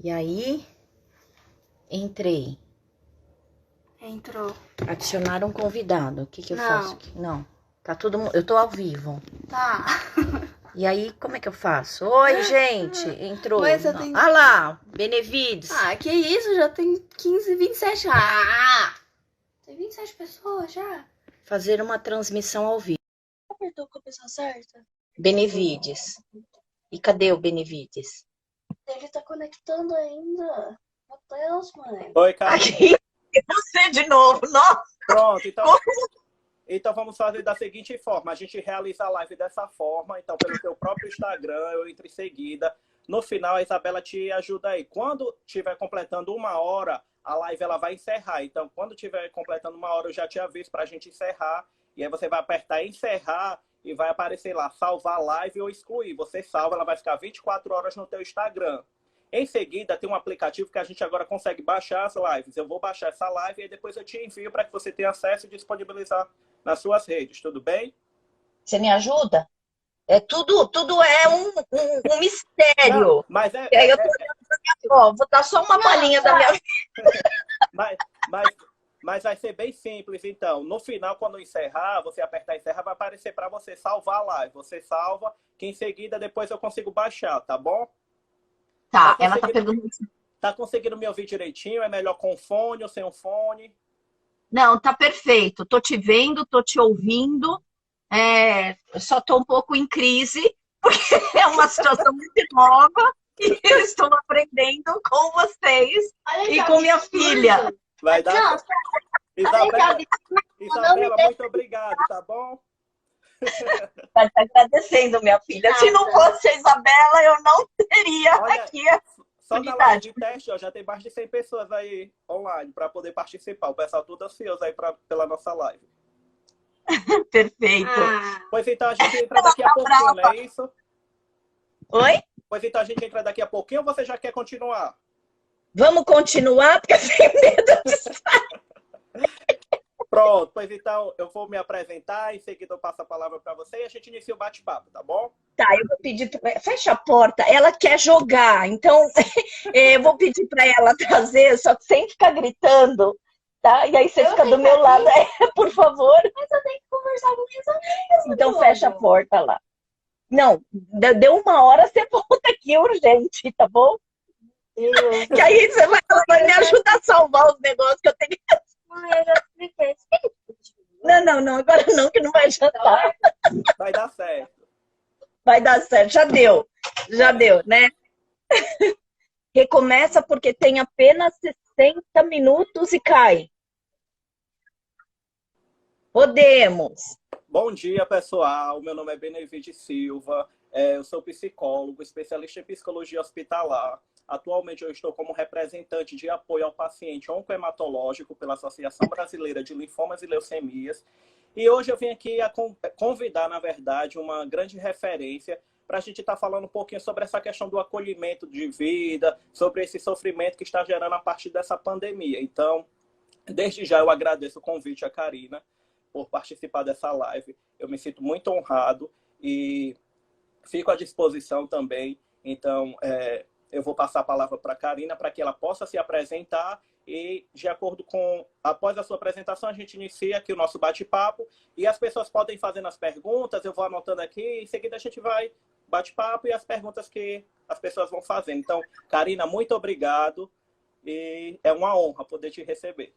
E aí, entrei. Entrou. Adicionar um convidado. O que que eu Não. faço aqui? Não. Tá todo mundo. Eu tô ao vivo. Tá. E aí, como é que eu faço? Oi, gente. Entrou. Mas você Não. tem... Ah lá, Benevides. Ah, que isso? Já tem 15, 27. Ah! Tem 27 pessoas já. Fazer uma transmissão ao vivo. Apertou com a pessoa certa. Benevides. E cadê o Benevides? Ele tá conectando ainda. Meu Deus, mãe. Oi, Karina. Aqui. Você de novo. Nossa. Pronto, então vamos fazer da seguinte forma. A gente realiza a live dessa forma. Então, pelo teu próprio Instagram, eu entro em seguida. No final, a Isabela te ajuda aí. Quando estiver completando 1 hora, a live ela vai encerrar. Então, quando estiver completando 1 hora, eu já te aviso para a gente encerrar. E aí você vai apertar encerrar e vai aparecer lá, salvar live ou excluir. Você salva, ela vai ficar 24 horas no teu Instagram. Em seguida, tem um aplicativo que a gente agora consegue baixar as lives. Eu vou baixar essa live e depois eu te envio para que você tenha acesso e disponibilizar nas suas redes. Tudo bem? Você me ajuda? Tudo é um mistério. Não, mas E aí eu tô olhando pra minha avó. Vou dar só uma palhinha da minha vida. mas, mas vai ser bem simples, então. No final, quando encerrar, você apertar encerrar, vai aparecer para você salvar a live. Você salva, que em seguida depois eu consigo baixar, tá bom? Tá, ela tá perguntando. Tá conseguindo me ouvir direitinho? É melhor com fone ou sem um fone? Não, tá perfeito. Tô te vendo, tô te ouvindo. Eu só tô um pouco em crise, porque é uma situação muito nova e eu estou aprendendo com vocês e com minha filha. Vai dar. Isabela, muito obrigado, tá bom? Tá te agradecendo, minha filha. Se não fosse a Isabela, eu não teria Olha, aqui a só na live de teste, ó, já tem mais de 100 pessoas aí online para poder participar. O pessoal tudo ansioso aí pela nossa live. Perfeito. Pois então a gente entra daqui a pouquinho, não é isso? Oi? Pois então a gente entra daqui a pouquinho ou você já quer continuar? Vamos continuar, porque eu tenho medo de sair. Pronto, pois então eu vou me apresentar, em seguida eu passo a palavra para você e a gente inicia o bate-papo, tá bom? Tá, eu vou pedir, fecha a porta, ela quer jogar, então eu vou pedir para ela trazer, só que sem ficar gritando, tá? E aí você fica do meu lado, por favor. Mas eu tenho que conversar com minhas amigas. Então fecha a porta lá. Não, deu 1 hora, você volta aqui urgente, tá bom? Que aí ela vai me ajudar a salvar os negócios que eu tenho que fazer. Mãe, eu já expliquei. Não, agora não, que não vai adiantar. Vai dar certo. Vai dar certo, já deu, né? Recomeça porque tem apenas 60 minutos e cai. Podemos. Bom dia, pessoal. Meu nome é Benevides Silva. Eu sou psicólogo, especialista em psicologia hospitalar. Atualmente eu estou como representante de apoio ao paciente oncohematológico pela Associação Brasileira de Linfomas e Leucemias. E hoje eu vim aqui convidar, na verdade, uma grande referência para a gente estar falando um pouquinho sobre essa questão do acolhimento de vida, sobre esse sofrimento que está gerando a partir dessa pandemia. Então, desde já eu agradeço o convite à Karina por participar dessa live. Eu me sinto muito honrado e fico à disposição também. Então, eu vou passar a palavra para a Karina para que ela possa se apresentar e, de acordo com... Após a sua apresentação, a gente inicia aqui o nosso bate-papo e as pessoas podem fazer as perguntas, eu vou anotando aqui, em seguida a gente vai bate-papo e as perguntas que as pessoas vão fazendo. Então, Karina, muito obrigado e é uma honra poder te receber.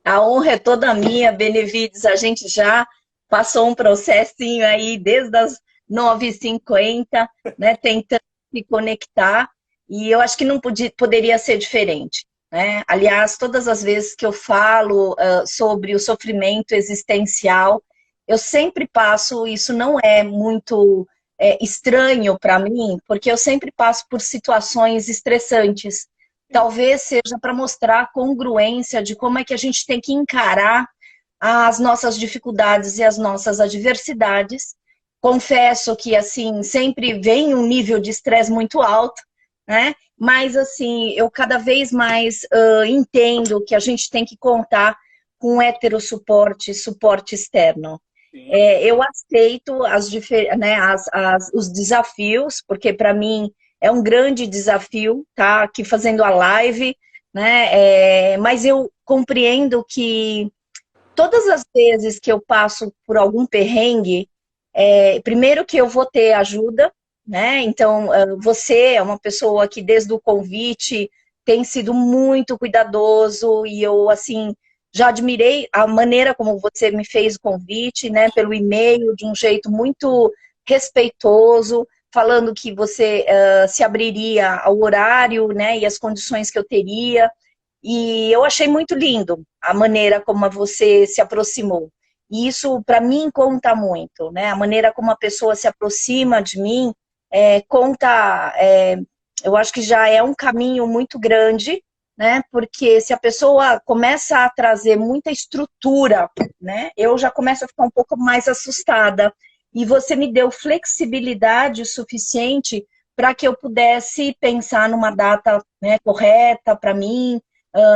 A honra é toda minha, Benevides. A gente já passou um processinho aí desde as 9h50, né, tentando se conectar, e eu acho que não poderia ser diferente, né? Aliás, todas as vezes que eu falo sobre o sofrimento existencial, eu sempre passo, isso não é muito estranho para mim, porque eu sempre passo por situações estressantes. Talvez seja para mostrar a congruência de como é que a gente tem que encarar as nossas dificuldades e as nossas adversidades. Confesso que, assim, sempre vem um nível de estresse muito alto, né? Mas, assim, eu cada vez mais entendo que a gente tem que contar com heterossuporte, suporte externo. Eu aceito os desafios, porque, para mim, é um grande desafio, tá? Aqui fazendo a live, né? Mas eu compreendo que todas as vezes que eu passo por algum perrengue, primeiro que eu vou ter ajuda, né? Então, você é uma pessoa que desde o convite tem sido muito cuidadoso e eu, assim, já admirei a maneira como você me fez o convite, né? Pelo e-mail, de um jeito muito respeitoso, falando que você se abriria ao horário, né? E as condições que eu teria. E eu achei muito lindo a maneira como você se aproximou. E isso, para mim, conta muito, né? A maneira como a pessoa se aproxima de mim, conta, eu acho que já é um caminho muito grande, né? Porque se a pessoa começa a trazer muita estrutura, né? Eu já começo a ficar um pouco mais assustada. E você me deu flexibilidade suficiente para que eu pudesse pensar numa data, né, correta para mim,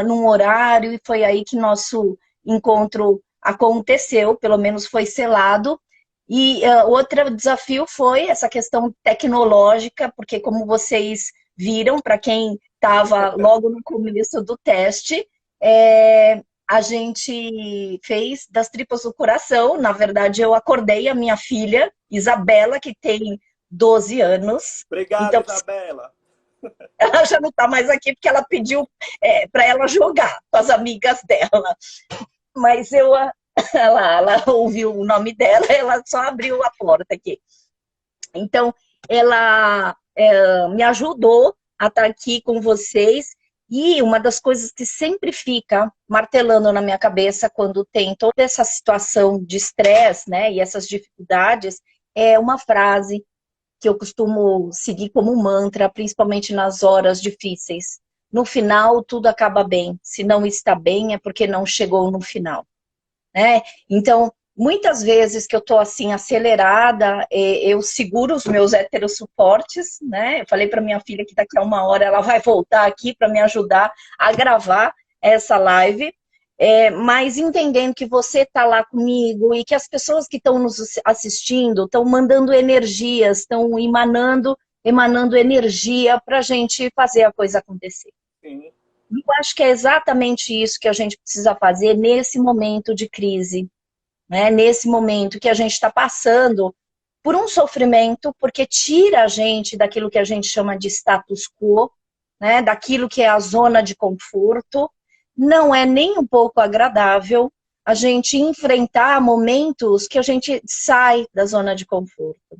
num horário, e foi aí que nosso encontro aconteceu, pelo menos foi selado. E outro desafio foi essa questão tecnológica, porque como vocês viram, para quem estava logo no começo do teste, a gente fez das tripas do coração. Na verdade, eu acordei a minha filha, Isabela, que tem 12 anos. Obrigado, Então, Isabela. ela já não está mais aqui porque ela pediu para ela jogar com as amigas dela. Mas ela ouviu o nome dela, ela só abriu a porta aqui. Então, ela me ajudou a estar aqui com vocês. E uma das coisas que sempre fica martelando na minha cabeça quando tem toda essa situação de estresse, né, e essas dificuldades, é uma frase que eu costumo seguir como um mantra, principalmente nas horas difíceis. No final, tudo acaba bem. Se não está bem, é porque não chegou no final, né? Então, muitas vezes que eu estou assim acelerada, eu seguro os meus heterossuportes, né? Eu falei para minha filha que daqui a uma hora ela vai voltar aqui para me ajudar a gravar essa live. Mas entendendo que você está lá comigo e que as pessoas que estão nos assistindo estão mandando energias, estão emanando energia para a gente fazer a coisa acontecer. Sim. Eu acho que é exatamente isso que a gente precisa fazer nesse momento de crise, né? Nesse momento que a gente está passando por um sofrimento, porque tira a gente daquilo que a gente chama de status quo, né? Daquilo que é a zona de conforto. Não é nem um pouco agradável a gente enfrentar momentos que a gente sai da zona de conforto,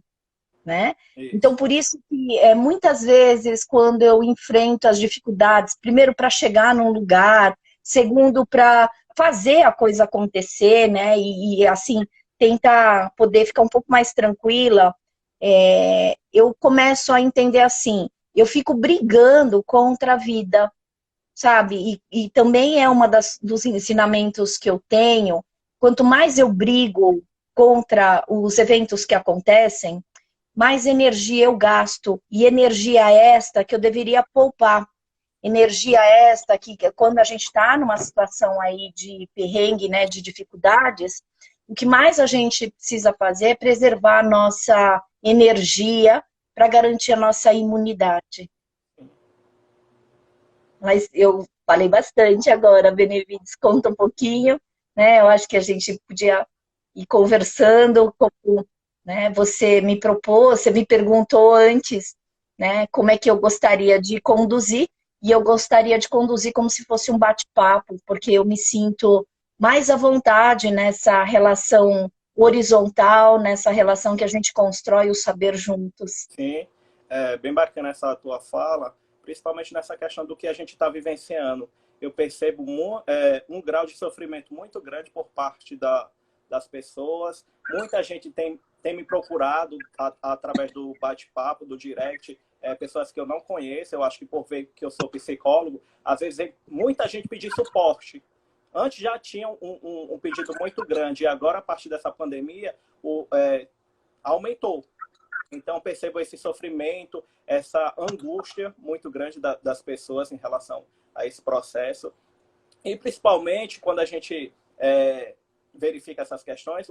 né? Então, por isso que muitas vezes, quando eu enfrento as dificuldades, primeiro para chegar num lugar, segundo para fazer a coisa acontecer, né? E assim, tentar poder ficar um pouco mais tranquila, eu começo a entender assim, eu fico brigando contra a vida, sabe? E também é uma dos ensinamentos que eu tenho, quanto mais eu brigo contra os eventos que acontecem, mais energia eu gasto, e energia esta que eu deveria poupar. Energia esta que quando a gente está numa situação aí de perrengue, né, de dificuldades, o que mais a gente precisa fazer é preservar a nossa energia para garantir a nossa imunidade. Mas eu falei bastante agora, Benevides, conta um pouquinho, né? Eu acho que a gente podia ir conversando, como, né, você me propôs, você me perguntou antes, né, como é que eu gostaria de conduzir, e eu gostaria de conduzir como se fosse um bate-papo, porque eu me sinto mais à vontade nessa relação horizontal, nessa relação que a gente constrói o saber juntos. Sim, é bem bacana essa tua fala, principalmente nessa questão do que a gente está vivenciando. Eu percebo um grau de sofrimento muito grande por parte das pessoas. Muita gente tem me procurado através do bate-papo, do direct, pessoas que eu não conheço, eu acho que por ver que eu sou psicólogo, às vezes muita gente pedir suporte. Antes já tinha um pedido muito grande, e agora, a partir dessa pandemia, aumentou. Então, percebo esse sofrimento, essa angústia muito grande das pessoas em relação a esse processo. E, principalmente, quando a gente verifica essas questões,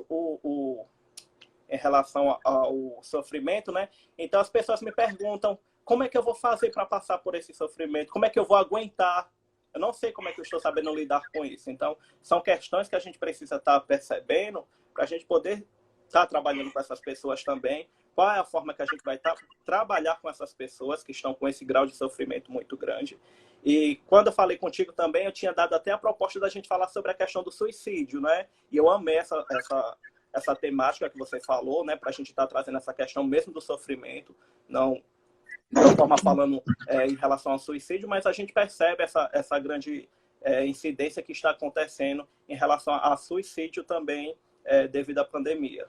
em relação ao sofrimento, né? Então, as pessoas me perguntam como é que eu vou fazer para passar por esse sofrimento? Como é que eu vou aguentar? Eu não sei como é que eu estou sabendo lidar com isso. Então, são questões que a gente precisa estar percebendo para a gente poder estar trabalhando com essas pessoas também. Qual é a forma que a gente vai trabalhar com essas pessoas que estão com esse grau de sofrimento muito grande. E quando eu falei contigo também, eu tinha dado até a proposta da gente falar sobre a questão do suicídio, né? E eu amei essa temática que você falou, né? Para a gente estar trazendo essa questão mesmo do sofrimento, não de forma falando em relação ao suicídio, mas a gente percebe essa grande incidência que está acontecendo em relação a suicídio também devido à pandemia.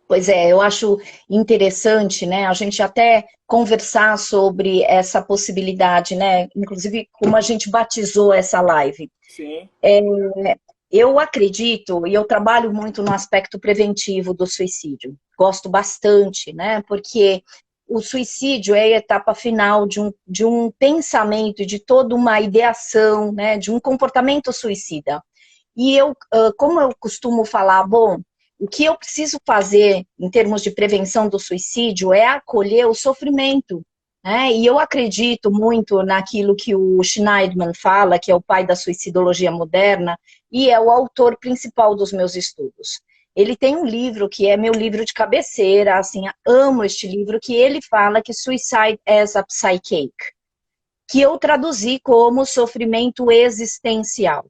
Pois é, eu acho interessante, né, a gente até conversar sobre essa possibilidade, né, inclusive como a gente batizou essa live. Sim. Eu acredito, e eu trabalho muito no aspecto preventivo do suicídio, gosto bastante, né, porque o suicídio é a etapa final de um pensamento, de toda uma ideação, né, de um comportamento suicida. E eu, como eu costumo falar, bom, o que eu preciso fazer em termos de prevenção do suicídio é acolher o sofrimento, né? E eu acredito muito naquilo que o Schneidman fala, que é o pai da suicidologia moderna, e é o autor principal dos meus estudos. Ele tem um livro que é meu livro de cabeceira, assim, amo este livro, que ele fala que Suicide as a Psychache, que eu traduzi como sofrimento existencial,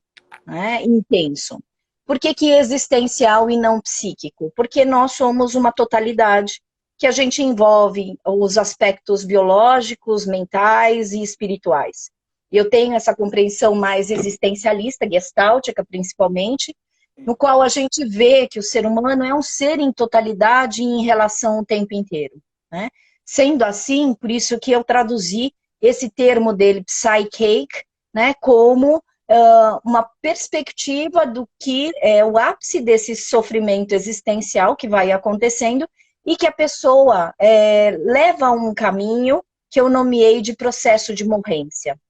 né? Intenso. Por que existencial e não psíquico? Porque nós somos uma totalidade que a gente envolve os aspectos biológicos, mentais e espirituais. Eu tenho essa compreensão mais existencialista, gestáltica principalmente, no qual a gente vê que o ser humano é um ser em totalidade e em relação o tempo inteiro, né? Sendo assim, por isso que eu traduzi esse termo dele, psychache, né, como uma perspectiva do que é o ápice desse sofrimento existencial que vai acontecendo e que a pessoa leva a um caminho que eu nomeei de processo de morrência.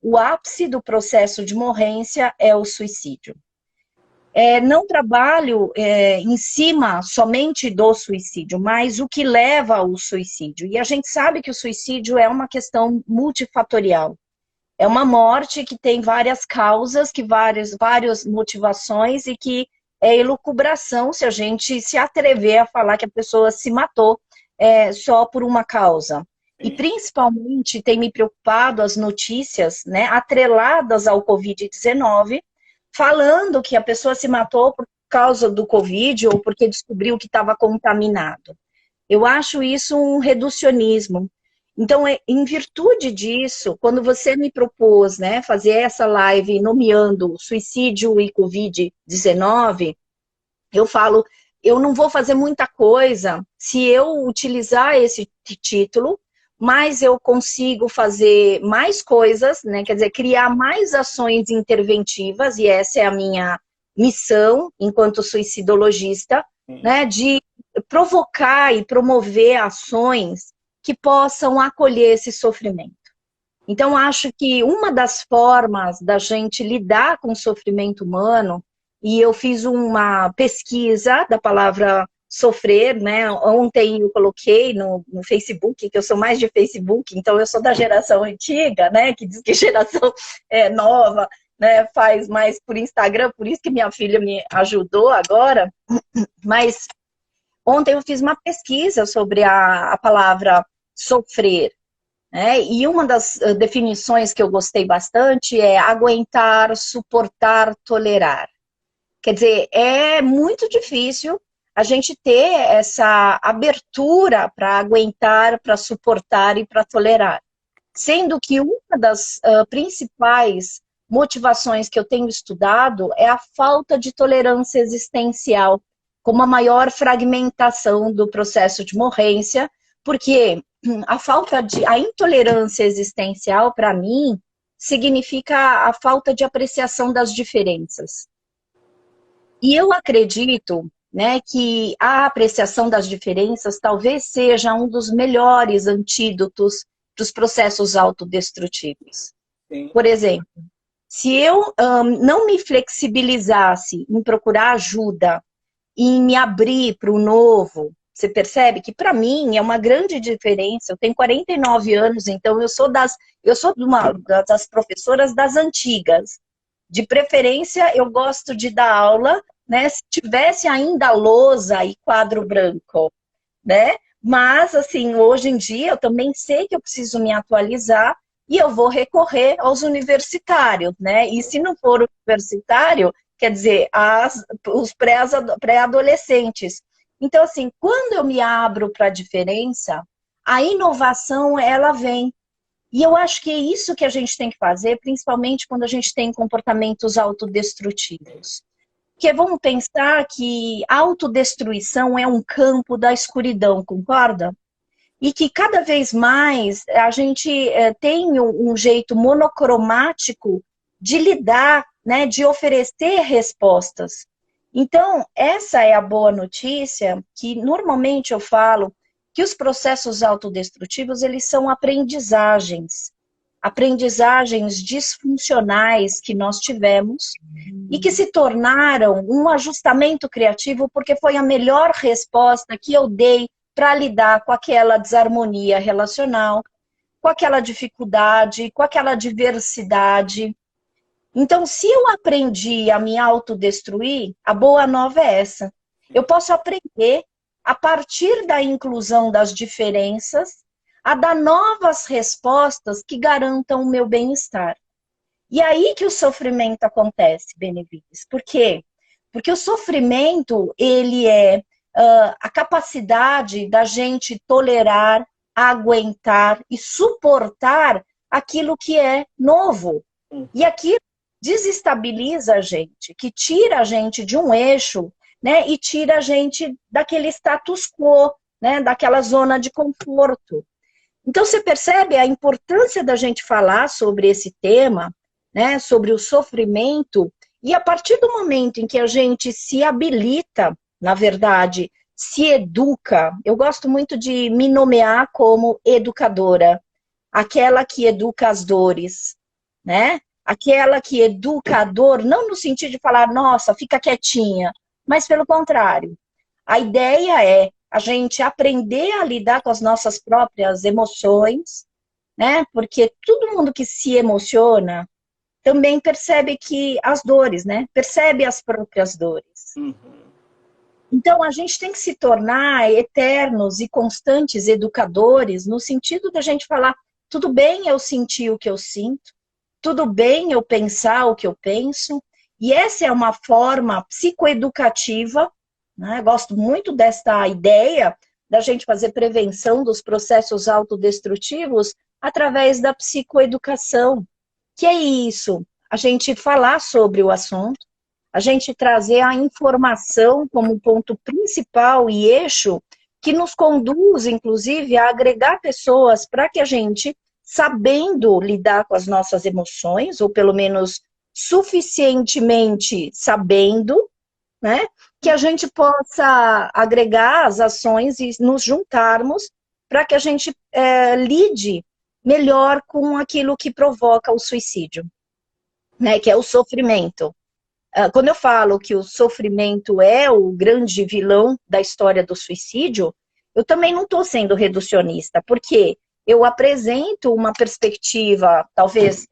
O ápice do processo de morrência é o suicídio. Não trabalho em cima somente do suicídio, mas o que leva ao suicídio. E a gente sabe que o suicídio é uma questão multifatorial. É uma morte que tem várias causas, que várias motivações e que é elucubração se a gente se atrever a falar que a pessoa se matou só por uma causa. E principalmente tem me preocupado as notícias, né, atreladas ao Covid-19, falando que a pessoa se matou por causa do Covid ou porque descobriu que estava contaminado. Eu acho isso um reducionismo. Então, em virtude disso, quando você me propôs, né, fazer essa live nomeando suicídio e Covid-19, eu falo, eu não vou fazer muita coisa se eu utilizar esse título, mas eu consigo fazer mais coisas, né, quer dizer, criar mais ações interventivas, e essa é a minha missão enquanto suicidologista, né, de provocar e promover ações que possam acolher esse sofrimento. Então, acho que uma das formas da gente lidar com o sofrimento humano, e eu fiz uma pesquisa da palavra sofrer, né? Ontem eu coloquei no Facebook, que eu sou mais de Facebook, então eu sou da geração antiga, né? Que diz que geração nova, né? Faz mais por Instagram, por isso que minha filha me ajudou agora. Mas ontem eu fiz uma pesquisa sobre a palavra sofrer, né? E uma das definições que eu gostei bastante é aguentar, suportar, tolerar. Quer dizer, é muito difícil a gente ter essa abertura para aguentar, para suportar e para tolerar. Sendo que uma das principais motivações que eu tenho estudado é a falta de tolerância existencial, como a maior fragmentação do processo de morrência, porque a intolerância existencial, para mim, significa a falta de apreciação das diferenças. E eu acredito, né, que a apreciação das diferenças talvez seja um dos melhores antídotos dos processos autodestrutivos. Sim. Por exemplo, se eu não me flexibilizasse em procurar ajuda, em me abrir para o novo, Você percebe que para mim é uma grande diferença. Eu tenho 49 anos, então eu sou das professoras das antigas. De preferência, eu gosto de dar aula, né? Se tivesse ainda lousa e quadro branco, né? Mas, assim, hoje em dia eu também sei que eu preciso me atualizar e eu vou recorrer aos universitários, né? E se não for universitário, quer dizer, os pré-adolescentes. Então, assim, quando eu me abro para a diferença, a inovação, ela vem. E eu acho que é isso que a gente tem que fazer, principalmente quando a gente tem comportamentos autodestrutivos. Porque vamos pensar que a autodestruição é um campo da escuridão, concorda? E que cada vez mais a gente tem um jeito monocromático de lidar, né, de oferecer respostas. Então, essa é a boa notícia, que normalmente eu falo que os processos autodestrutivos, eles são aprendizagens disfuncionais que nós tivemos e que se tornaram um ajustamento criativo porque foi a melhor resposta que eu dei para lidar com aquela desarmonia relacional, com aquela dificuldade, com aquela diversidade. Então, se eu aprendi a me autodestruir, a boa nova é essa. Eu posso aprender, a partir da inclusão das diferenças, a dar novas respostas que garantam o meu bem-estar. E aí que o sofrimento acontece, Benevides. Por quê? Porque o sofrimento, ele é a capacidade da gente tolerar, aguentar e suportar aquilo que é novo. E aquilo desestabiliza a gente, que tira a gente de um eixo, né, e tira a gente daquele status quo, né, daquela zona de conforto. Então, você percebe a importância da gente falar sobre esse tema, né, sobre o sofrimento, e a partir do momento em que a gente se habilita, na verdade, se educa, eu gosto muito de me nomear como educadora, aquela que educa as dores, né? Aquela que educa a dor, não no sentido de falar, nossa, fica quietinha, mas pelo contrário. A ideia é a gente aprender a lidar com as nossas próprias emoções, né? Porque todo mundo que se emociona também percebe que as dores, né? Percebe as próprias dores. Então, a gente tem que se tornar eternos e constantes educadores, no sentido da gente falar, tudo bem eu sentir o que eu sinto, tudo bem eu pensar o que eu penso, e essa é uma forma psicoeducativa, né? Gosto muito desta ideia da gente fazer prevenção dos processos autodestrutivos através da psicoeducação. Que é isso? A gente falar sobre o assunto, a gente trazer a informação como ponto principal e eixo que nos conduz, inclusive, a agregar pessoas para que a gente, sabendo lidar com as nossas emoções, ou pelo menos suficientemente sabendo, né, que a gente possa agregar as ações e nos juntarmos para que a gente lide melhor com aquilo que provoca o suicídio, né, que é o sofrimento. Quando eu falo que o sofrimento é o grande vilão da história do suicídio, eu também não estou sendo reducionista, porque eu apresento uma perspectiva, talvez,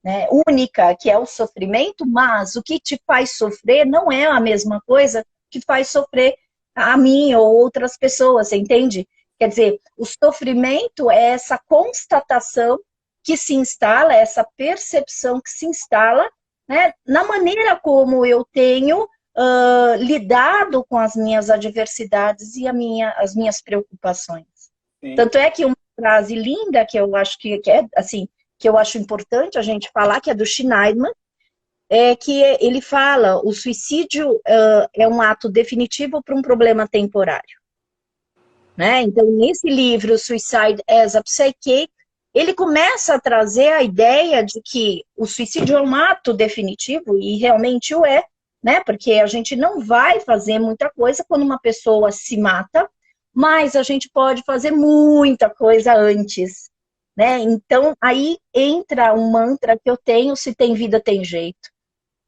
né, única, que é o sofrimento, mas o que te faz sofrer não é a mesma coisa que faz sofrer a mim ou outras pessoas, você entende? Quer dizer, o sofrimento é essa constatação que se instala, essa percepção que se instala, né, na maneira como eu tenho lidado com as minhas adversidades e as minhas preocupações. Sim. Tanto é que uma frase linda que eu acho que é assim, que eu acho importante a gente falar, que é do Schneiderman, é que ele fala, o suicídio é um ato definitivo para um problema temporário. Né? Então, nesse livro, Suicide as a Psyche, ele começa a trazer a ideia de que o suicídio é um ato definitivo, e realmente o é, né? Porque a gente não vai fazer muita coisa quando uma pessoa se mata, mas a gente pode fazer muita coisa antes, né? Então, aí entra um mantra que eu tenho, se tem vida, tem jeito.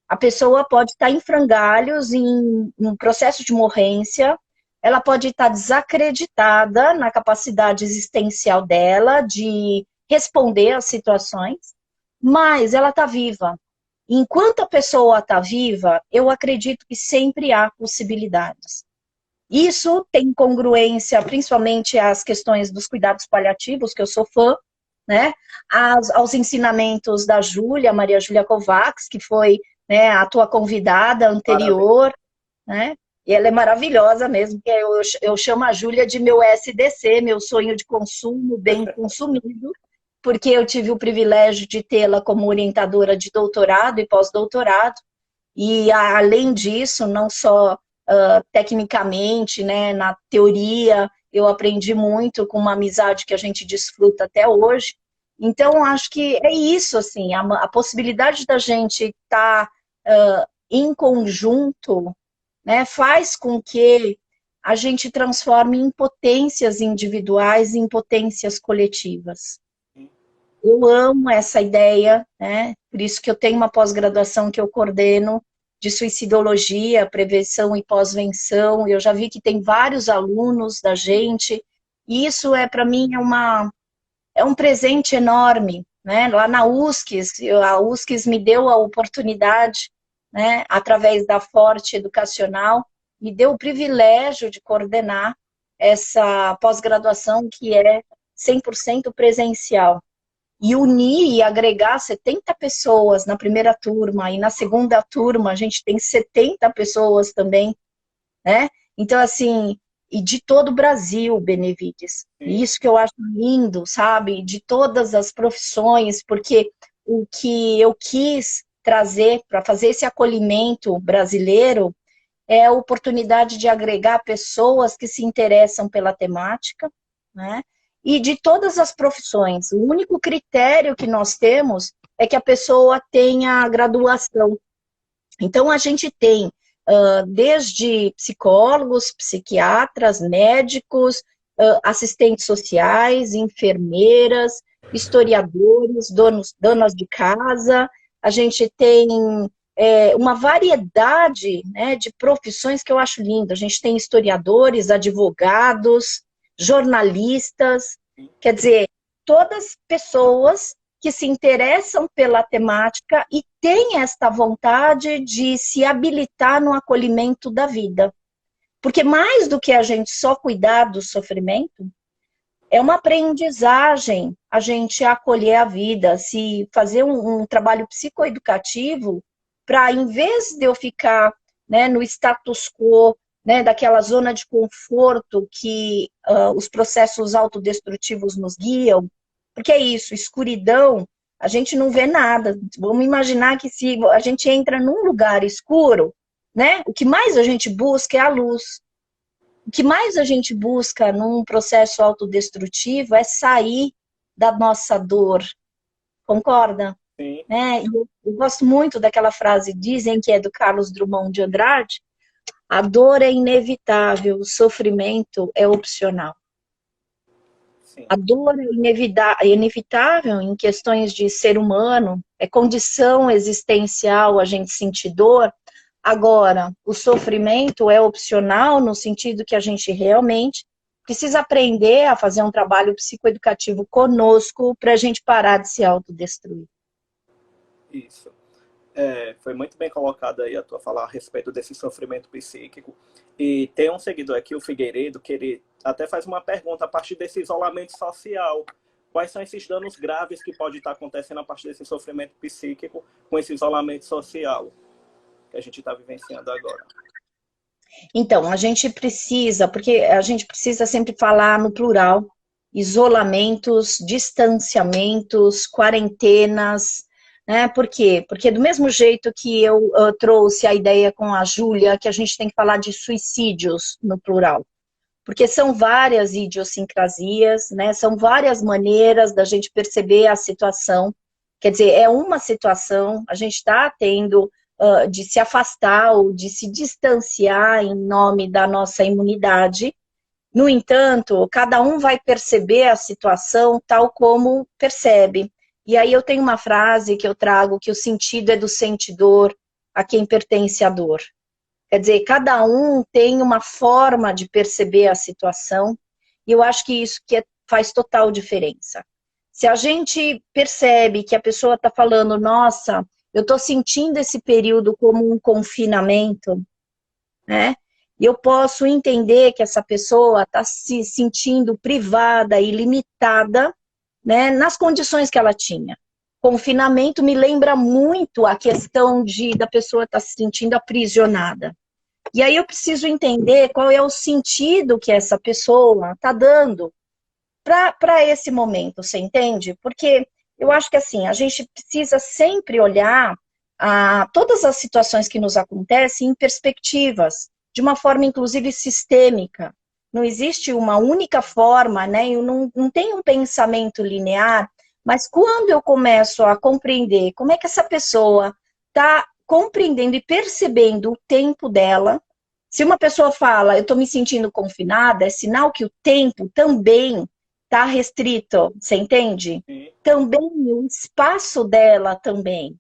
A pessoa pode estar em frangalhos, em um processo de morrência, ela pode estar desacreditada na capacidade existencial dela de responder às situações, mas ela está viva. Enquanto a pessoa está viva, eu acredito que sempre há possibilidades. Isso tem congruência, principalmente às questões dos cuidados paliativos, que eu sou fã, né? Aos ensinamentos da Júlia, Maria Júlia Kovacs, que foi, né, a tua convidada anterior, né? E ela é maravilhosa mesmo, que eu chamo a Júlia de meu SDC, meu sonho de consumo, bem consumido, porque eu tive o privilégio de tê-la como orientadora de doutorado e pós-doutorado, e além disso, não só tecnicamente, né, na teoria, eu aprendi muito com uma amizade que a gente desfruta até hoje. Então, acho que é isso, assim, a possibilidade da gente estar em conjunto, né, faz com que a gente transforme impotências individuais em potências coletivas. Eu amo essa ideia, né? Por isso que eu tenho uma pós-graduação que eu coordeno de suicidologia, prevenção e pós-venção. Eu já vi que tem vários alunos da gente, e isso para mim é um presente enorme, né? Lá na USCS, a USCS me deu a oportunidade, né, através da Forte Educacional, me deu o privilégio de coordenar essa pós-graduação que é 100% presencial. E unir e agregar 70 pessoas na primeira turma, e na segunda turma a gente tem 70 pessoas também, né? Então, assim, e de todo o Brasil, Benevides. E isso que eu acho lindo, sabe? De todas as profissões, porque o que eu quis trazer para fazer esse acolhimento brasileiro é a oportunidade de agregar pessoas que se interessam pela temática, né? E de todas as profissões. O único critério que nós temos é que a pessoa tenha graduação. Então, a gente tem desde psicólogos, psiquiatras, médicos, assistentes sociais, enfermeiras, historiadores, donas de casa. A gente tem uma variedade, né, de profissões que eu acho lindo. A gente tem historiadores, advogados, jornalistas, quer dizer, todas pessoas que se interessam pela temática e têm esta vontade de se habilitar no acolhimento da vida. Porque mais do que a gente só cuidar do sofrimento, é uma aprendizagem a gente acolher a vida, se fazer um trabalho psicoeducativo para, em vez de eu ficar, né, no status quo, né, daquela zona de conforto que os processos autodestrutivos nos guiam, porque é isso, escuridão, a gente não vê nada. Vamos imaginar que se a gente entra num lugar escuro, né, o que mais a gente busca é a luz. O que mais a gente busca num processo autodestrutivo é sair da nossa dor. Concorda? Sim. Né? Eu gosto muito daquela frase, dizem que é do Carlos Drummond de Andrade, a dor é inevitável, o sofrimento é opcional. Sim. A dor é inevitável em questões de ser humano, é condição existencial a gente sentir dor. Agora, o sofrimento é opcional no sentido que a gente realmente precisa aprender a fazer um trabalho psicoeducativo conosco para a gente parar de se autodestruir. Isso. Foi muito bem colocado aí a tua falar a respeito desse sofrimento psíquico. E tem um seguidor aqui, o Figueiredo, que ele até faz uma pergunta a partir desse isolamento social. Quais são esses danos graves que pode estar acontecendo a partir desse sofrimento psíquico com esse isolamento social que a gente está vivenciando agora? Então, a gente precisa, porque a gente precisa sempre falar no plural, isolamentos, distanciamentos, quarentenas, né? Por quê? Porque do mesmo jeito que eu trouxe a ideia com a Júlia, que a gente tem que falar de suicídios no plural, porque são várias idiosincrasias, né? São várias maneiras da gente perceber a situação, quer dizer, é uma situação, a gente está tendo de se afastar ou de se distanciar em nome da nossa imunidade. No entanto, cada um vai perceber a situação tal como percebe. E aí eu tenho uma frase que eu trago, que o sentido é do sentidor, a quem pertence a dor. Quer dizer, cada um tem uma forma de perceber a situação, e eu acho que isso faz total diferença. Se a gente percebe que a pessoa está falando, nossa, eu estou sentindo esse período como um confinamento, né? E eu posso entender que essa pessoa está se sentindo privada e limitada, né, nas condições que ela tinha. Confinamento me lembra muito a questão da pessoa estar se sentindo aprisionada. E aí eu preciso entender qual é o sentido que essa pessoa está dando para esse momento, você entende? Porque eu acho que assim, a gente precisa sempre olhar todas as situações que nos acontecem em perspectivas, de uma forma inclusive sistêmica. Não existe uma única forma, né? Eu não tenho um pensamento linear, mas quando eu começo a compreender como é que essa pessoa está compreendendo e percebendo o tempo dela, se uma pessoa fala, eu estou me sentindo confinada, é sinal que o tempo também está restrito, você entende? Sim. Também o espaço dela também.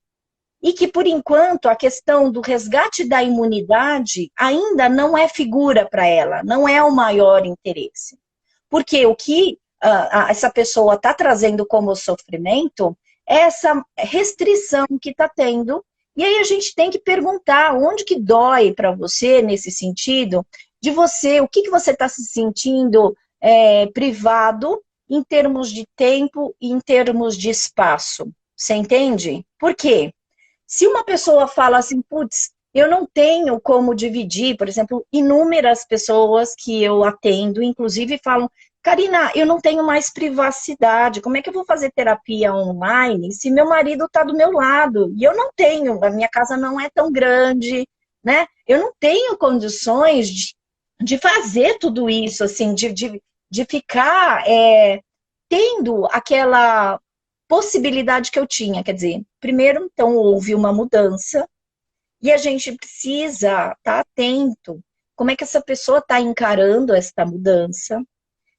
E que, por enquanto, a questão do resgate da imunidade ainda não é figura para ela, não é o maior interesse. Porque o que essa pessoa está trazendo como sofrimento é essa restrição que está tendo. E aí a gente tem que perguntar onde que dói para você nesse sentido, de você, o que você está se sentindo privado em termos de tempo e em termos de espaço. Você entende? Por quê? Se uma pessoa fala assim, putz, eu não tenho como dividir, por exemplo, inúmeras pessoas que eu atendo, inclusive falam, Karina, eu não tenho mais privacidade, como é que eu vou fazer terapia online se meu marido está do meu lado? E eu não tenho, a minha casa não é tão grande, né? Eu não tenho condições de fazer tudo isso, assim, de ficar tendo aquela possibilidade que eu tinha. Quer dizer, primeiro, então, houve uma mudança e a gente precisa estar atento como é que essa pessoa está encarando esta mudança.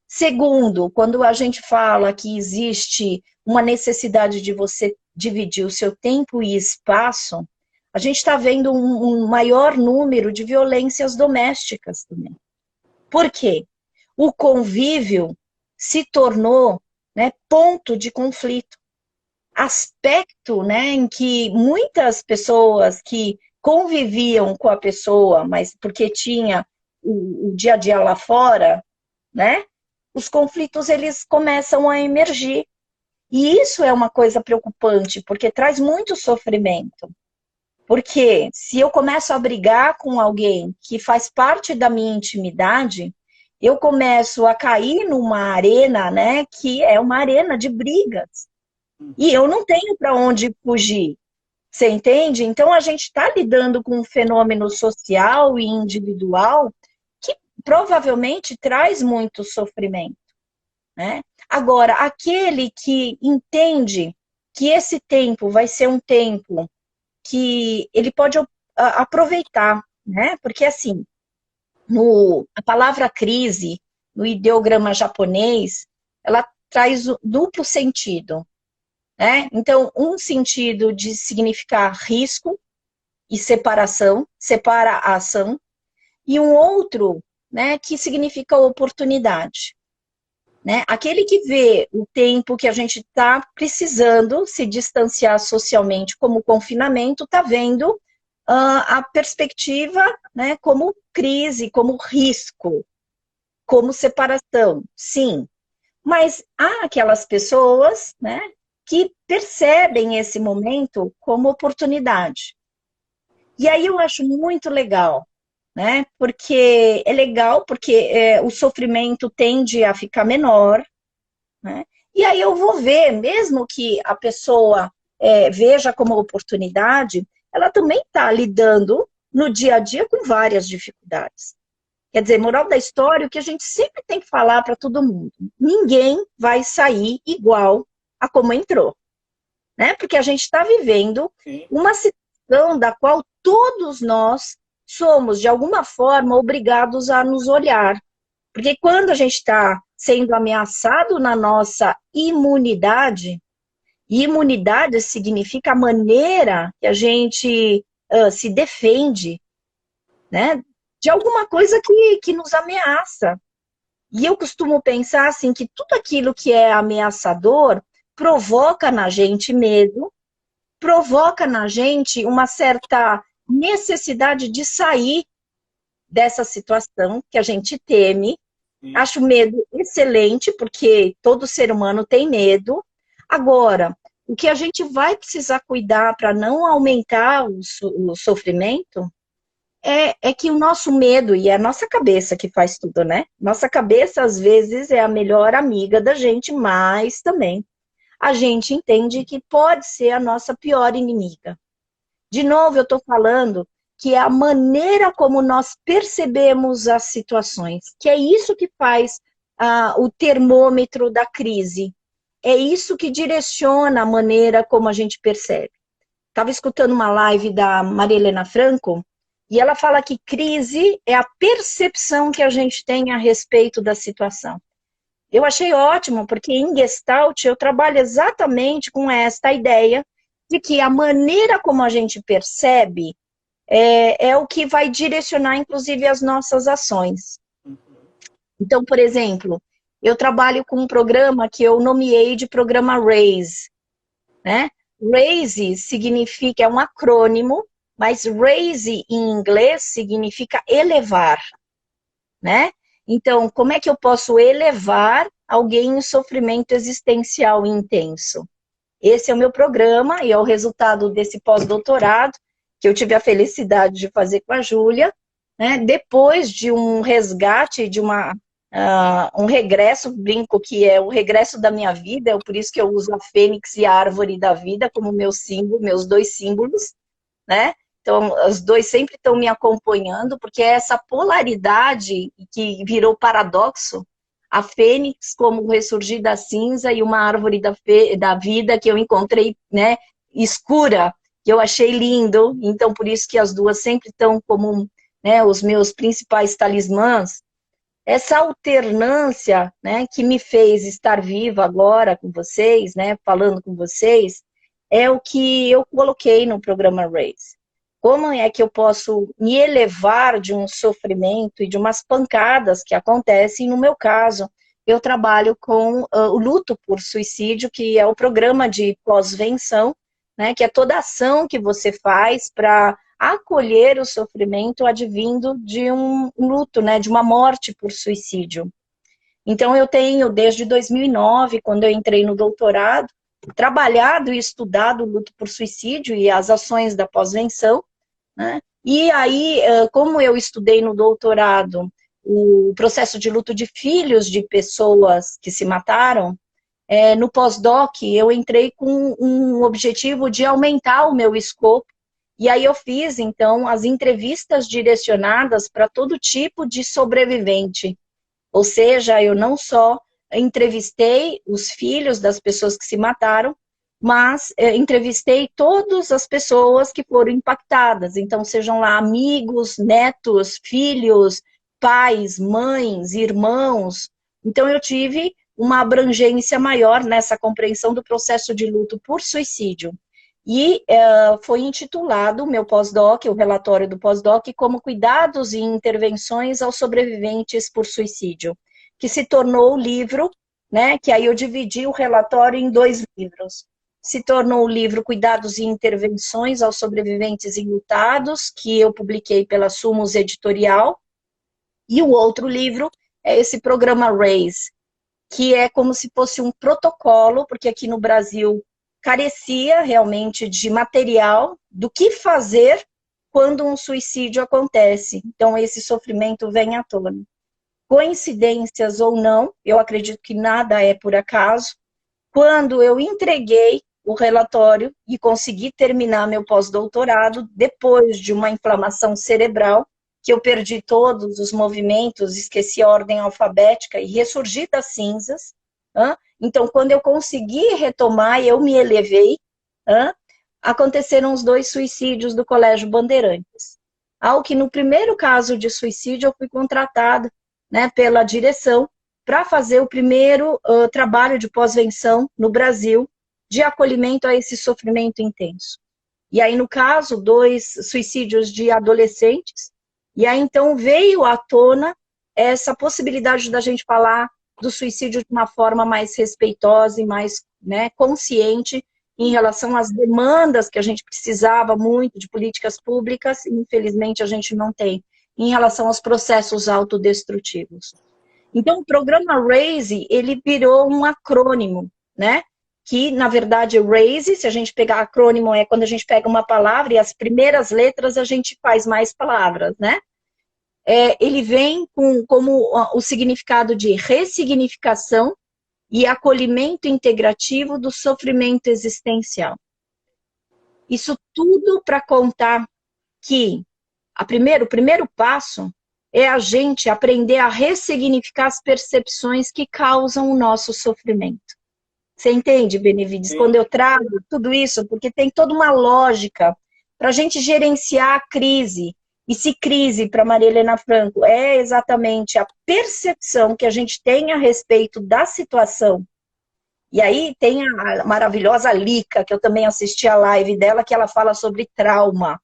Segundo, quando a gente fala que existe uma necessidade de você dividir o seu tempo e espaço, a gente está vendo um maior número de violências domésticas também. Por quê? O convívio se tornou, né, ponto de conflito. Aspecto, né, em que muitas pessoas que conviviam com a pessoa, mas porque tinha o dia a dia lá fora, né, os conflitos eles começam a emergir. E isso é uma coisa preocupante, porque traz muito sofrimento. Porque se eu começo a brigar com alguém que faz parte da minha intimidade, eu começo a cair numa arena, né, que é uma arena de brigas. E eu não tenho para onde fugir. Você entende? Então a gente está lidando com um fenômeno social e individual que provavelmente traz muito sofrimento, né? Agora, aquele que entende que esse tempo vai ser um tempo que ele pode aproveitar, né? Porque assim, a palavra crise, no ideograma japonês, ela traz o duplo sentido, né? Então, um sentido de significar risco e separação, separa a ação, e um outro, né, que significa oportunidade. Né? Aquele que vê o tempo que a gente está precisando se distanciar socialmente como confinamento, está vendo a perspectiva, né, como crise, como risco, como separação, sim. Mas há aquelas pessoas, né, que percebem esse momento como oportunidade. E aí eu acho muito legal, né? Porque é legal, porque o sofrimento tende a ficar menor, né? E aí eu vou ver, mesmo que a pessoa veja como oportunidade, ela também está lidando no dia a dia com várias dificuldades. Quer dizer, moral da história, o que a gente sempre tem que falar para todo mundo: ninguém vai sair igual a como entrou, né? Porque a gente está vivendo uma situação da qual todos nós somos, de alguma forma, obrigados a nos olhar. Porque quando a gente está sendo ameaçado na nossa imunidade, e imunidade significa a maneira que a gente se defende, né? De alguma coisa que nos ameaça. E eu costumo pensar assim, que tudo aquilo que é ameaçador provoca na gente medo, provoca na gente uma certa necessidade de sair dessa situação que a gente teme. Acho medo excelente, porque todo ser humano tem medo. Agora, o que a gente vai precisar cuidar para não aumentar o sofrimento é que o nosso medo, e é a nossa cabeça que faz tudo, né? Nossa cabeça, às vezes, é a melhor amiga da gente, mas também a gente entende que pode ser a nossa pior inimiga. De novo, eu estou falando que é a maneira como nós percebemos as situações, que é isso que faz o termômetro da crise. É isso que direciona a maneira como a gente percebe. Estava escutando uma live da Maria Helena Franco, e ela fala que crise é a percepção que a gente tem a respeito da situação. Eu achei ótimo, porque em Gestalt eu trabalho exatamente com esta ideia de que a maneira como a gente percebe é o que vai direcionar, inclusive, as nossas ações. Então, por exemplo, eu trabalho com um programa que eu nomeei de programa RAISE, né? RAISE significa, é um acrônimo, mas raise em inglês significa elevar, né? Então, como é que eu posso elevar alguém em sofrimento existencial intenso? Esse é o meu programa e é o resultado desse pós-doutorado que eu tive a felicidade de fazer com a Júlia, né? Depois de um resgate, de um regresso, brinco que é o regresso da minha vida, é por isso que eu uso a fênix e a árvore da vida como meu símbolo, meus dois símbolos, né? Então, os dois sempre estão me acompanhando, porque é essa polaridade que virou paradoxo, a fênix como o ressurgir da cinza e uma árvore da vida que eu encontrei, né, escura, que eu achei lindo. Então, por isso que as duas sempre estão como, né, os meus principais talismãs. Essa alternância, né, que me fez estar viva agora com vocês, né, falando com vocês, é o que eu coloquei no programa RAISE. Como é que eu posso me elevar de um sofrimento e de umas pancadas que acontecem? No meu caso, eu trabalho com o luto por suicídio, que é o programa de pós-venção, né, que é toda ação que você faz para acolher o sofrimento advindo de um luto, né, de uma morte por suicídio. Então, eu tenho, desde 2009, quando eu entrei no doutorado, trabalhado e estudado o luto por suicídio e as ações da pós-venção, né? E aí, como eu estudei no doutorado o processo de luto de filhos de pessoas que se mataram, no pós-doc eu entrei com um objetivo de aumentar o meu escopo, e aí eu fiz, então, as entrevistas direcionadas para todo tipo de sobrevivente. Ou seja, eu não só entrevistei os filhos das pessoas que se mataram, mas entrevistei todas as pessoas que foram impactadas. Então, sejam lá amigos, netos, filhos, pais, mães, irmãos. Então, eu tive uma abrangência maior nessa compreensão do processo de luto por suicídio. E foi intitulado o meu pós-doc, o relatório do pós-doc, como Cuidados e Intervenções aos Sobreviventes por Suicídio, que se tornou o livro, né, que aí eu dividi o relatório em 2 livros. Se tornou o livro Cuidados e Intervenções aos Sobreviventes Enlutados, que eu publiquei pela Sumos Editorial, e o outro livro é esse programa RAISE, que é como se fosse um protocolo, porque aqui no Brasil carecia realmente de material do que fazer quando um suicídio acontece. Então, esse sofrimento vem à tona. Coincidências ou não, eu acredito que nada é por acaso. Quando eu entreguei o relatório e consegui terminar meu pós-doutorado, depois de uma inflamação cerebral, que eu perdi todos os movimentos, esqueci a ordem alfabética e ressurgi das cinzas. Então, quando eu consegui retomar, eu me elevei, aconteceram os 2 suicídios do Colégio Bandeirantes. Ao que no primeiro caso de suicídio eu fui contratada, né, pela direção para fazer o primeiro trabalho de pós-venção no Brasil de acolhimento a esse sofrimento intenso. E aí, no caso, 2 suicídios de adolescentes, E aí, então, veio à tona essa possibilidade da gente falar do suicídio de uma forma mais respeitosa e mais, né, consciente em relação às demandas que a gente precisava muito de políticas públicas, e infelizmente a gente não tem, em relação aos processos autodestrutivos. Então, o programa RAISE, ele virou um acrônimo, né? Que, na verdade, RAISE, se a gente pegar acrônimo, é quando a gente pega uma palavra e as primeiras letras a gente faz mais palavras, né? Ele vem como o significado de ressignificação e acolhimento integrativo do sofrimento existencial. Isso tudo para contar que o primeiro passo é a gente aprender a ressignificar as percepções que causam o nosso sofrimento. Você entende, Benevides? Quando eu trago tudo isso, porque tem toda uma lógica para a gente gerenciar a crise. E se crise, para Maria Helena Franco, é exatamente a percepção que a gente tem a respeito da situação. E aí tem a maravilhosa Lica, que eu também assisti a live dela, que ela fala sobre trauma.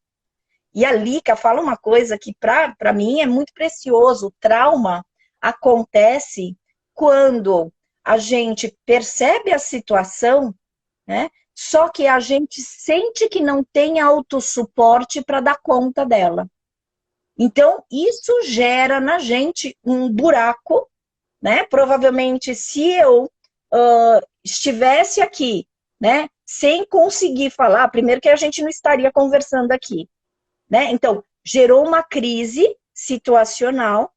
E a Lica fala uma coisa que para mim é muito precioso. O trauma acontece quando a gente percebe a situação, né? Só que a gente sente que não tem autossuporte para dar conta dela. Então, isso gera na gente um buraco, né? Provavelmente, se eu estivesse aqui, né, sem conseguir falar, primeiro que a gente não estaria conversando aqui, né? Então, gerou uma crise situacional,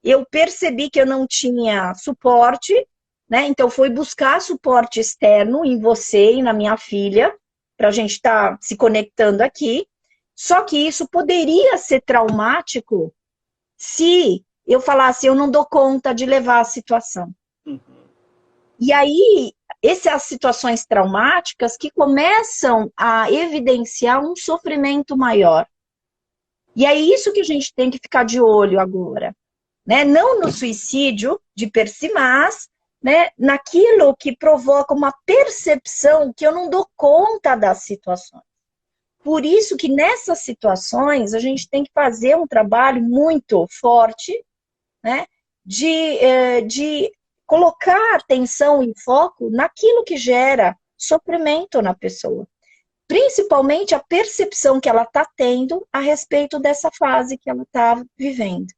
eu percebi que eu não tinha suporte, né? Então, fui buscar suporte externo em você e na minha filha, para a gente estar se conectando aqui. Só que isso poderia ser traumático se eu falasse, eu não dou conta de levar a situação. Uhum. E aí, essas situações traumáticas que começam a evidenciar um sofrimento maior. E é isso que a gente tem que ficar de olho agora, né? Não no suicídio de per si, mas, né, naquilo que provoca uma percepção que eu não dou conta das situações. Por isso que nessas situações a gente tem que fazer um trabalho muito forte, né, de colocar atenção e foco naquilo que gera sofrimento na pessoa. Principalmente a percepção que ela está tendo a respeito dessa fase que ela está vivendo.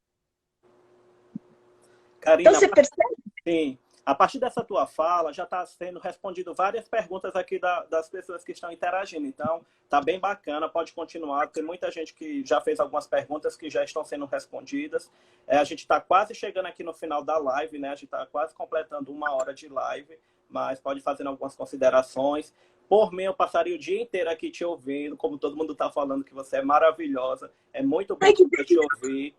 Karina, então você percebe? Sim. A partir dessa tua fala, já está sendo respondido várias perguntas aqui das pessoas que estão interagindo. Então, tá bem bacana, pode continuar. Tem muita gente que já fez algumas perguntas que já estão sendo respondidas. A gente está quase chegando aqui no final da live, né? A gente está quase completando 1 hora de live, mas pode fazer algumas considerações. Por mim, eu passaria o dia inteiro aqui te ouvindo, como todo mundo está falando que você é maravilhosa. É muito bom te ouvir.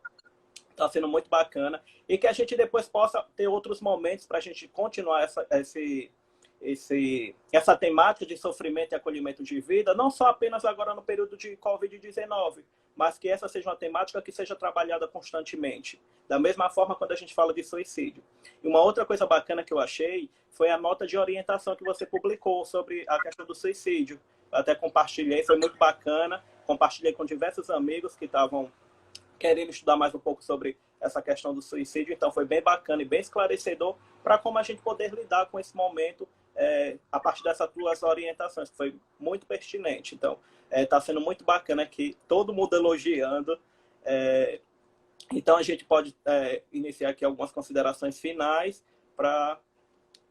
Está sendo muito bacana. E que a gente depois possa ter outros momentos para a gente continuar essa temática de sofrimento e acolhimento de vida, não só apenas agora no período de Covid-19, mas que essa seja uma temática que seja trabalhada constantemente. Da mesma forma quando a gente fala de suicídio. E uma outra coisa bacana que eu achei foi a nota de orientação que você publicou sobre a questão do suicídio. Eu até compartilhei, foi muito bacana. Compartilhei com diversos amigos que estavam querendo estudar mais um pouco sobre essa questão do suicídio. Então, foi bem bacana e bem esclarecedor para como a gente poder lidar com esse momento a partir dessas tuas orientações, que foi muito pertinente. Então, está sendo muito bacana aqui, todo mundo elogiando. Então, a gente pode iniciar aqui algumas considerações finais para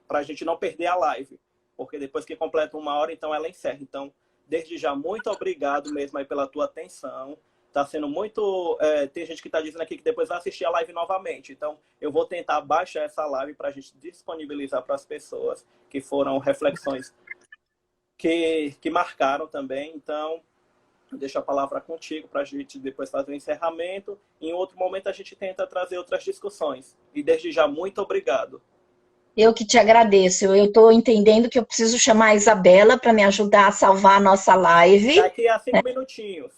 a gente não perder a live, porque depois que completa 1 hora, então ela encerra. Então, desde já, muito obrigado mesmo aí pela tua atenção. Está sendo muito... tem gente que está dizendo aqui que depois vai assistir a live novamente. Então, eu vou tentar baixar essa live para a gente disponibilizar para as pessoas, que foram reflexões que marcaram também. Então, eu deixo a palavra contigo para a gente depois fazer o encerramento. Em outro momento, a gente tenta trazer outras discussões. E desde já, muito obrigado. Eu que te agradeço. Eu estou entendendo que eu preciso chamar a Isabela para me ajudar a salvar a nossa live. Daqui a 5 minutinhos.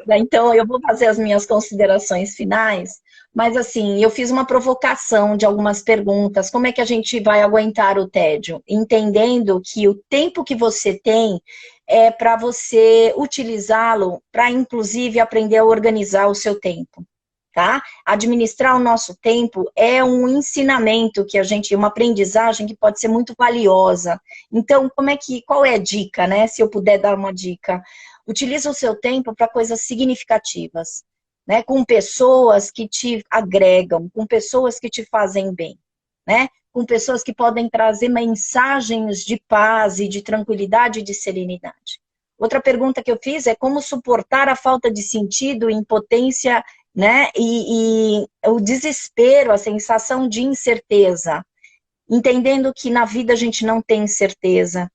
Então, eu vou fazer as minhas considerações finais, Mas assim, eu fiz uma provocação de algumas perguntas. Como é que a gente vai aguentar o tédio? Entendendo que o tempo que você tem é para você utilizá-lo para, inclusive, aprender a organizar o seu tempo, tá? Administrar o nosso tempo é um ensinamento que a gente, uma aprendizagem que pode ser muito valiosa. Então, qual é a dica, né? Se eu puder dar uma dica, utiliza o seu tempo para coisas significativas, né? Com pessoas que te agregam, com pessoas que te fazem bem, né? Com pessoas que podem trazer mensagens de paz e de tranquilidade e de serenidade. Outra pergunta que eu fiz é como suportar a falta de sentido, impotência, né? E o desespero, a sensação de incerteza, entendendo que na vida a gente não tem certeza,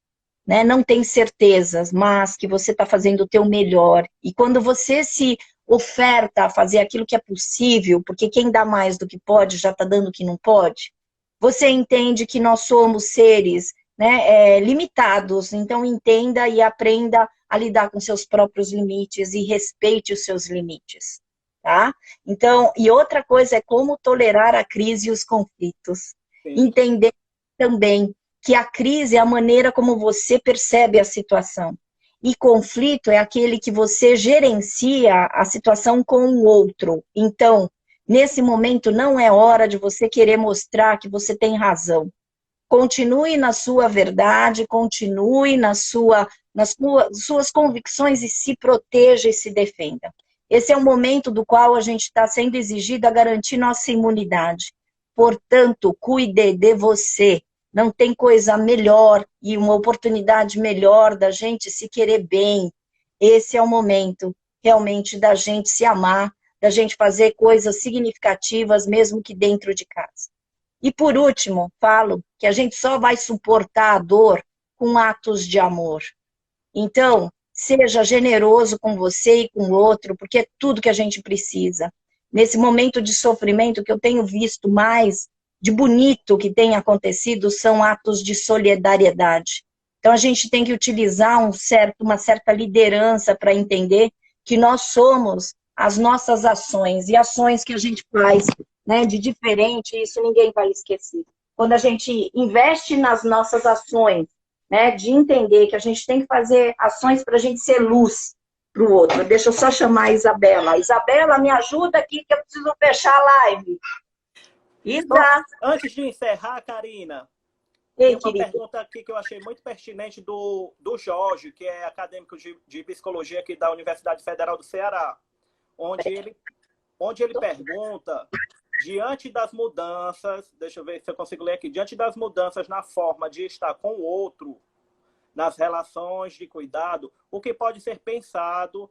né? Não tem certezas, mas que você está fazendo o teu melhor. E quando você se oferta a fazer aquilo que é possível, porque quem dá mais do que pode já está dando o que não pode, você entende que nós somos seres, né, limitados. Então entenda e aprenda a lidar com seus próprios limites e respeite os seus limites, tá? Então, e outra coisa é como tolerar a crise e os conflitos. Sim. Entender também que a crise é a maneira como você percebe a situação. E conflito é aquele que você gerencia a situação com o outro. Então, nesse momento, não é hora de você querer mostrar que você tem razão. Continue na sua verdade, continue nas suas convicções e se proteja e se defenda. Esse é um momento do qual a gente está sendo exigido a garantir nossa imunidade. Portanto, cuide de você. Não tem coisa melhor e uma oportunidade melhor da gente se querer bem. Esse é o momento realmente da gente se amar, da gente fazer coisas significativas, mesmo que dentro de casa. E por último, falo que a gente só vai suportar a dor com atos de amor. Então, seja generoso com você e com o outro, porque é tudo que a gente precisa. Nesse momento de sofrimento que eu tenho visto mais de bonito que tem acontecido são atos de solidariedade. Então a gente tem que utilizar uma certa liderança para entender que nós somos as nossas ações e ações que a gente faz, né, de diferente, isso ninguém vai esquecer. Quando a gente investe nas nossas ações, né, de entender que a gente tem que fazer ações para a gente ser luz para o outro. Deixa eu só chamar a Isabela. Isabela, me ajuda aqui que eu preciso fechar a live. Isa. Antes de encerrar, Karina, Ei, tem uma querido. pergunta aqui que eu achei muito pertinente do Jorge, que é acadêmico de psicologia aqui da Universidade Federal do Ceará, onde ele pergunta, diante das mudanças, deixa eu ver se eu consigo ler aqui, diante das mudanças na forma de estar com o outro, nas relações de cuidado, o que pode ser pensado,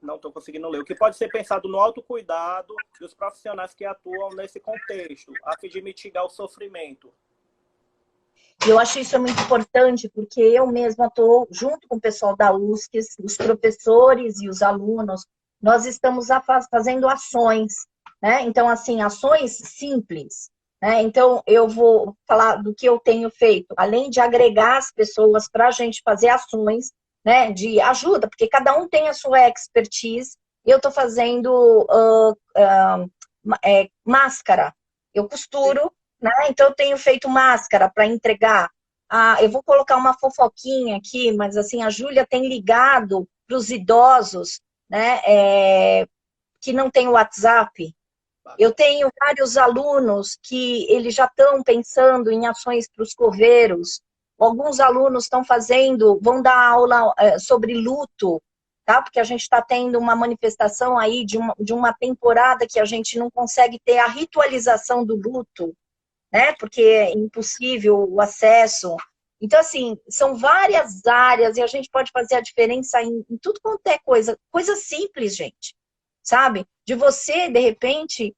não estou conseguindo ler, o que pode ser pensado no autocuidado dos profissionais que atuam nesse contexto, a fim de mitigar o sofrimento. Eu acho isso muito importante, porque eu mesma estou, junto com o pessoal da USC, os professores e os alunos, nós estamos fazendo ações, né? Então, assim, ações simples, né? Então, eu vou falar do que eu tenho feito, além de agregar as pessoas para a gente fazer ações, né, de ajuda, porque cada um tem a sua expertise. Eu estou fazendo máscara, eu costuro, né? Então eu tenho feito máscara para entregar. Eu vou colocar uma fofoquinha aqui, mas assim, a Júlia tem ligado para os idosos, né, que não tem WhatsApp. Eu tenho vários alunos que eles já estão pensando em ações para os coveiros. Alguns alunos vão dar aula sobre luto, tá? Porque a gente está tendo uma manifestação aí de uma temporada que a gente não consegue ter a ritualização do luto, né? Porque é impossível o acesso. Então, assim, são várias áreas e a gente pode fazer a diferença em tudo quanto é coisa simples, gente, sabe? De você, de repente,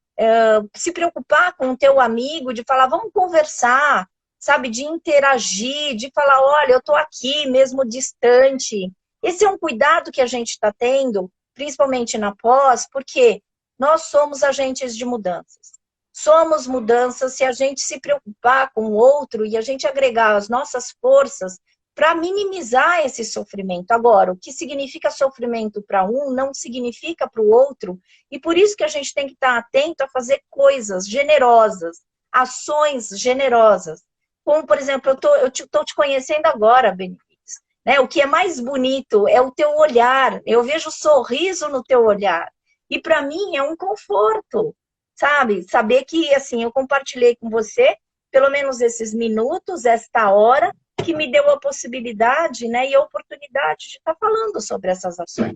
se preocupar com o teu amigo, de falar, vamos conversar, sabe? De interagir, de falar, olha, eu tô aqui mesmo distante. Esse é um cuidado que a gente está tendo, principalmente na pós, porque nós somos agentes de mudanças. Somos mudanças se a gente se preocupar com o outro e a gente agregar as nossas forças para minimizar esse sofrimento. Agora, o que significa sofrimento para um não significa para o outro, e por isso que a gente tem que estar atento a fazer coisas generosas, ações generosas. Como, por exemplo, eu estou te conhecendo agora, Benevides, né? O que é mais bonito é o teu olhar, eu vejo sorriso no teu olhar, e para mim é um conforto, sabe? Saber que, assim, eu compartilhei com você pelo menos esses minutos, esta hora, que me deu a possibilidade, né, e a oportunidade de estar falando sobre essas ações.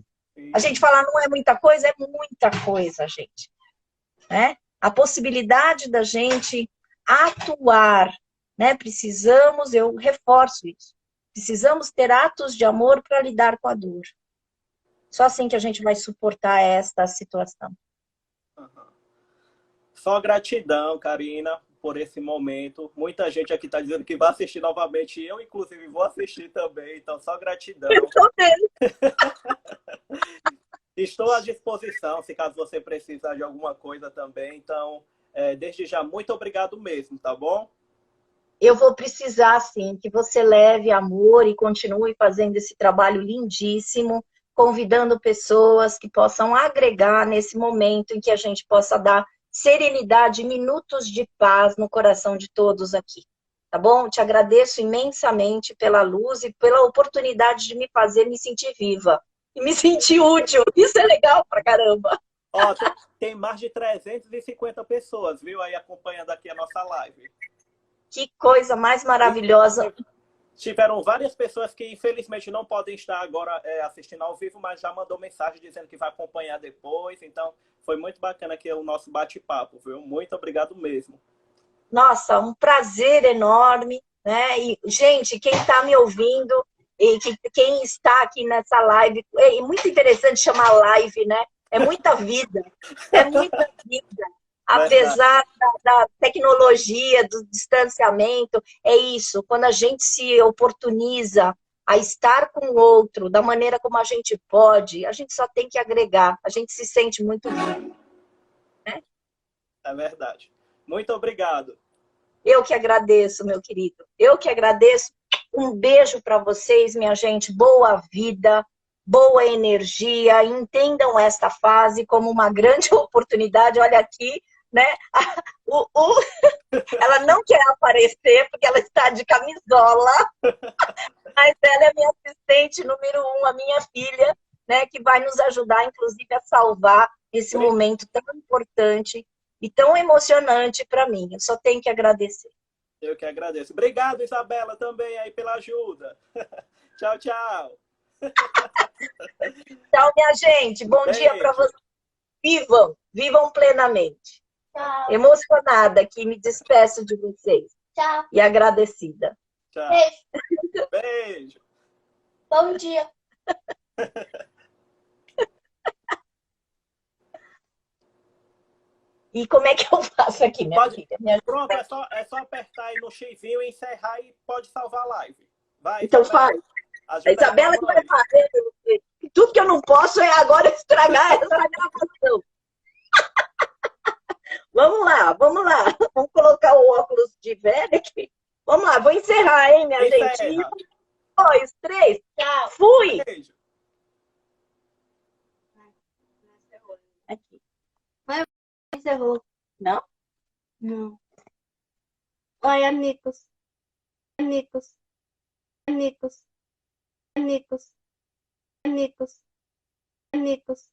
A gente fala, não é muita coisa, gente. Né? A possibilidade da gente atuar, né? Precisamos, eu reforço isso, precisamos ter atos de amor para lidar com a dor. Só assim que a gente vai suportar esta situação. Só gratidão, Karina, por esse momento. Muita gente aqui está dizendo que vai assistir novamente. Eu, inclusive, vou assistir também. Então, só gratidão. Eu também. Estou à disposição, se caso você precisar de alguma coisa também. Então, desde já, muito obrigado mesmo, tá bom? Eu vou precisar, sim, que você leve amor e continue fazendo esse trabalho lindíssimo, convidando pessoas que possam agregar nesse momento em que a gente possa dar serenidade, minutos de paz no coração de todos aqui, tá bom? Te agradeço imensamente pela luz e pela oportunidade de me fazer me sentir viva e me sentir útil. Isso é legal pra caramba. Ó, tem mais de 350 pessoas, viu, aí acompanhando aqui a nossa live. Que coisa mais maravilhosa. Tiveram várias pessoas que, infelizmente, não podem estar agora assistindo ao vivo, mas já mandou mensagem dizendo que vai acompanhar depois. Então, foi muito bacana aqui o nosso bate-papo, viu? Muito obrigado mesmo. Nossa, um prazer enorme, né? E, gente, quem está me ouvindo e quem está aqui nessa live, é muito interessante chamar live, né? É muita vida, é muita vida. Apesar da tecnologia, do distanciamento, é isso. Quando a gente se oportuniza a estar com o outro da maneira como a gente pode, a gente só tem que agregar. A gente se sente muito vivo. Né? É verdade. Muito obrigado. Eu que agradeço, meu querido. Eu que agradeço. Um beijo para vocês, minha gente. Boa vida, boa energia. Entendam esta fase como uma grande oportunidade. Olha aqui, né? Ela não quer aparecer porque ela está de camisola, mas ela é minha assistente número 1, a minha filha, né? Que vai nos ajudar, inclusive, a salvar esse momento tão importante e tão emocionante para mim. Eu só tenho que agradecer. Eu que agradeço. Obrigado, Isabela, também aí pela ajuda. Tchau, tchau. Tchau, minha gente. Bom dia para vocês. Vivam plenamente. Tchau. Emocionada aqui, me despeço de vocês. Tchau. E agradecida. Tchau. Beijo. Beijo. Bom dia. E como é que eu faço aqui, minha filha? Pronto, é só apertar aí no xizinho, encerrar e pode salvar a live. Vai, então Isabela. faz. A Isabela que vai fazer. Tudo que eu não posso é agora estragar essa gravação. Vamos lá. Vamos colocar o óculos de velho aqui. Vamos lá, vou encerrar, hein, minha gente? 1, 2, 3. Tchau. Fui! Beijo. Aqui. Encerrou. Não? Não. Oi, amigos. Amigos. Amigos. Amigos. Amigos. Amigos.